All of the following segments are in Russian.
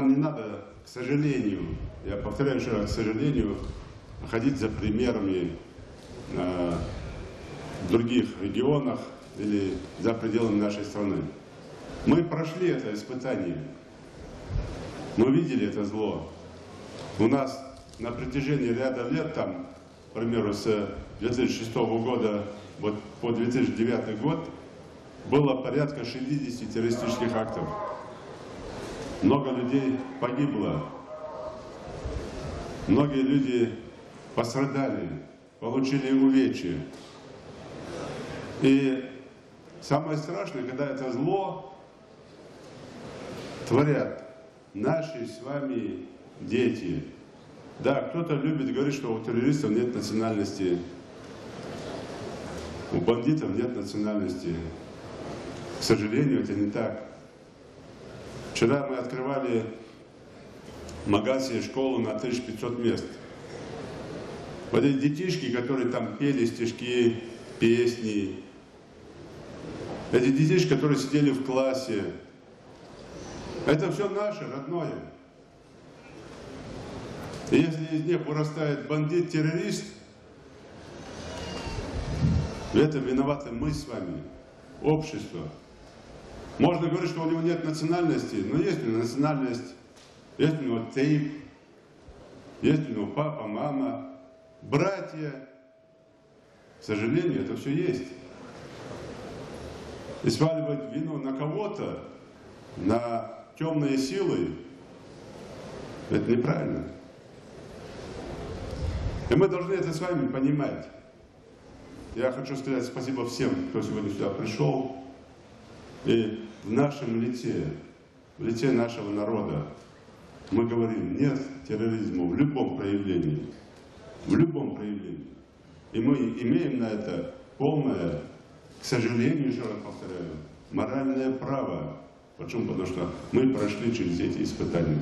нам не надо, к сожалению, я повторяю еще раз, к сожалению, ходить за примерами в других регионах или за пределами нашей страны. Мы прошли это испытание, мы видели это зло. У нас на протяжении ряда лет, там, к примеру, с 2006 года вот по 2009 год, было порядка 60 террористических актов. Много людей погибло, многие люди пострадали, получили увечья. И самое страшное, когда это зло творят наши с вами дети. Да, кто-то любит говорить, что у террористов нет национальности, у бандитов нет национальности. К сожалению, это не так. Вчера мы открывали в Магасе школу на 1500 мест. Вот эти детишки, которые там пели стишки, песни, эти детишки, которые сидели в классе, это все наше, родное. И если из них вырастает бандит-террорист, в этом виноваты мы с вами, общество. Можно говорить, что у него нет национальности, но есть у него национальность, есть у него тейп, есть у него папа, мама, братья. К сожалению, это все есть. И сваливать вину на кого-то, на темные силы, это неправильно. И мы должны это с вами понимать. Я хочу сказать спасибо всем, кто сегодня сюда пришел. И в нашем лице, в лице нашего народа, мы говорим нет терроризму в любом проявлении. В любом проявлении. И мы имеем на это полное, к сожалению, еще раз повторяю, моральное право. Почему? Потому что мы прошли через эти испытания.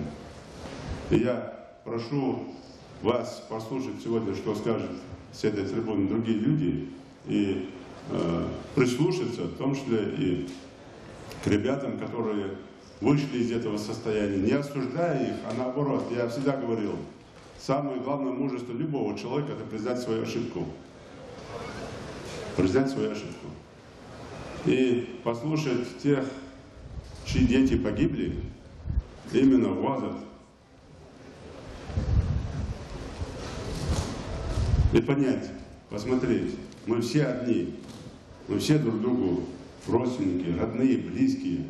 И я прошу вас послушать сегодня, что скажут с этой трибуны другие люди, и прислушаться, в том числе и к ребятам, которые вышли из этого состояния, не осуждая их, а наоборот. Я всегда говорил, самое главное мужество любого человека – это признать свою ошибку. Признать свою ошибку. И послушать тех, чьи дети погибли, именно в Азат. И понять, посмотреть, мы все одни, мы все друг другу родственники, родные, близкие.